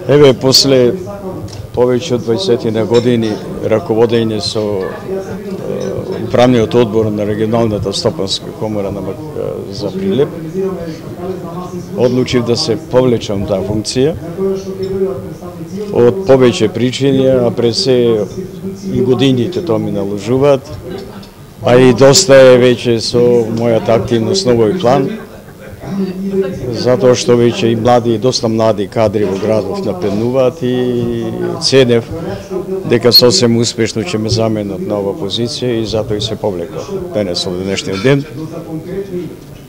Еве, после повеќе од 20 години раководење со управниот одбор на регионалната стопанска комора за Прилеп, одлучив да се повлечам таа функција од повеќе причини, а пред се и годините тоа ми наложуваат, а и доста е веќе со мојата активност на овој план, затоа што веќе и доста млади кадри во градов напреднуваат и ценев дека сосем успешно ќе ме заменат на ова позиција и затоа и се повлекав денес од денешниот ден.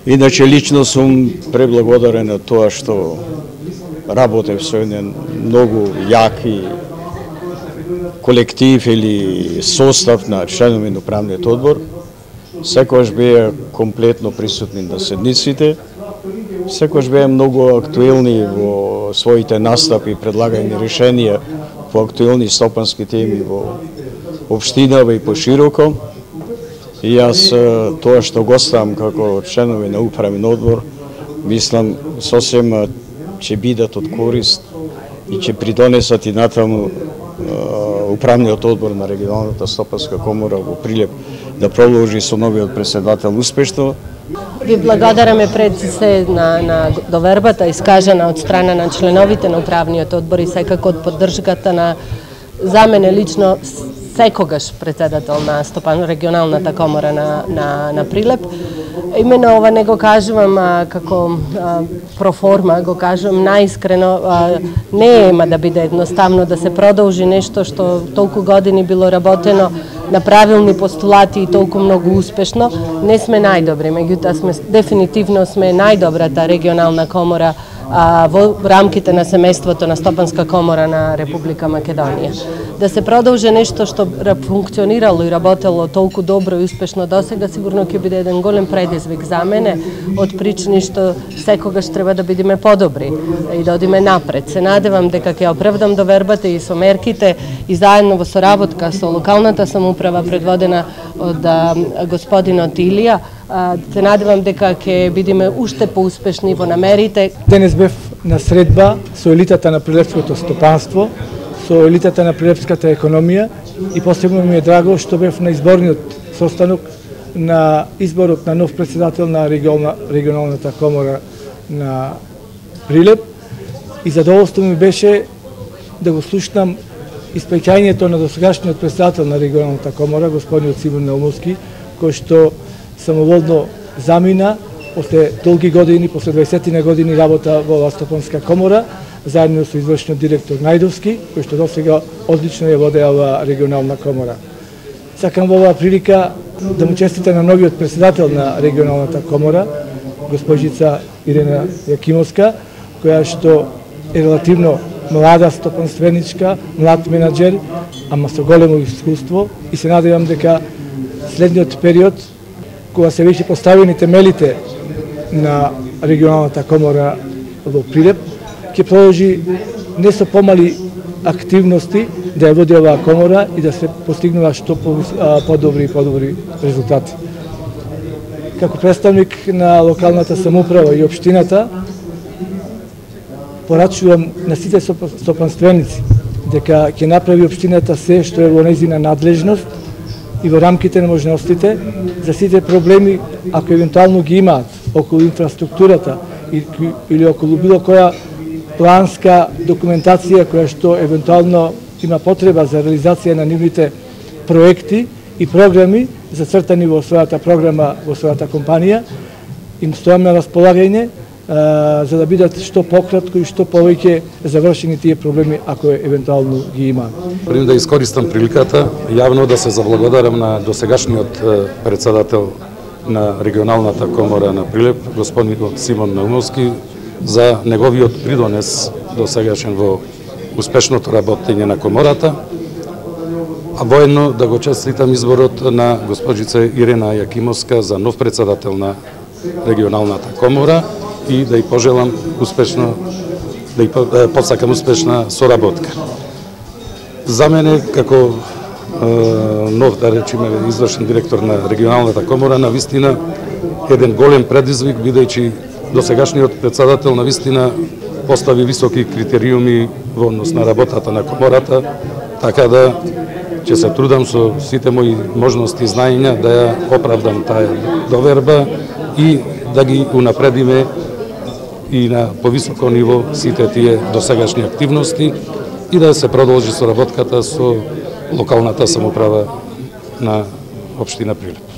Иначе лично сум преблагодарен на тоа што работев со еден многу јак и колектив или состав на членови на управниот одбор. Секогаш беа комплетно присутни на седниците, секогаш беа многу актуелни во своите настапи и предлагани решенија по актуелни стопански теми во општинава и пошироко. И јас тоа што го ставам како членови на управен одбор, мислам сосем ќе бидат од корист и ќе придонесат и натаму управниот одбор на регионалната стопанска комора во Прилеп да продолжи со новиот председател успешно. Ви благодараме пред се на довербата искажана од страна на членовите на управниот одбор и секако од поддршката за мене лично секогаш председател на регионалната комора на Прилеп. Имено ова не го кажувам како проформа, го кажувам наискрено, не ема да биде едноставно да се продолжи нешто што толку години било работено на правилни постулати и толку многу успешно. Не сме најдобри, меѓутоа дефинитивно сме најдобрата регионална комора во рамките на семејството на Стопанска комора на Република Македонија. Да се продолжи нешто што функционирало и работело толку добро и успешно досега, сигурно ќе биде еден голем предизвик за мене, од причини што секогаш треба да бидеме подобри и да одиме напред. Се надевам дека ќе оправдам довербата и со мерките и заедно во соработка со локалната самоуправа предводена од господинот Илија. Се надевам дека ќе бидеме уште поуспешни во намерите. Денес бев на средба со елитата на прилепското стопанство, со елитата на прилепската економија и посебно ми е драго што бев на изборниот состанок на изборот на нов председател на регионалната комора на Прилеп и задоволство ми беше да го слушнам испеќањето на досегашниот председател на регионалната комора, господинот Симон Наумовски, кој што самоволно замина после долги години, после 20 години работа во оваа стопанска комора, заедно со извршниот директор Најдовски, кој што досега одлично ја воде оваа регионална комора. Сакам во оваа прилика да му честитам на новиот председател на регионалната комора, госпожица Ирена Јакимовска, која што е релативно млада стопанственичка, млад менаџер, ама со големо искуство и се надевам дека следниот период, кога се веќе поставени темелите на регионалната комора во Прилеп, ќе продолжи не со помали активности да ја води оваа комора и да се постигнува што подобри и подобри резултати. Како представник на локалната самоуправа и општината, порачувам на сите стопанственици дека ќе направи општината се што е во нејзина надлежност и во рамките на можностите за сите проблеми, ако евентуално ги имаат околу инфраструктурата или околу било која планска документација која што евентуално има потреба за реализација на нивните проекти и програми зацртани во својата програма, во својата компанија, им стојам на располагање за да бидат што пократко и што повеќе завршени тие проблеми ако евентуално ги има. Пред да искористам приликата јавно да се заблагодарам на досегашниот председател на регионалната комора на Прилеп, господинот Симон Наумовски, за неговиот придонес досегашен во успешното работење на комората, а воедно да го честитам изборот на госпожица Ирена Јакимовска за нов председател на регионалната комора и да ја пожелам успешно, да ја посакам успешна соработка. За мене, како нов, да речеме, извршен директор на регионалната комора, на вистина еден голем предизвик, бидејќи досегашниот председател на вистина постави високи критериуми во однос на работата на комората, така да ќе се трудам со сите мои можности и знаења да ја оправдам таа доверба и да ги унапредиме и на повисоко ниво сите тие досегашни активности и да се продолжи соработката со локалната самоуправа на општина Прилеп.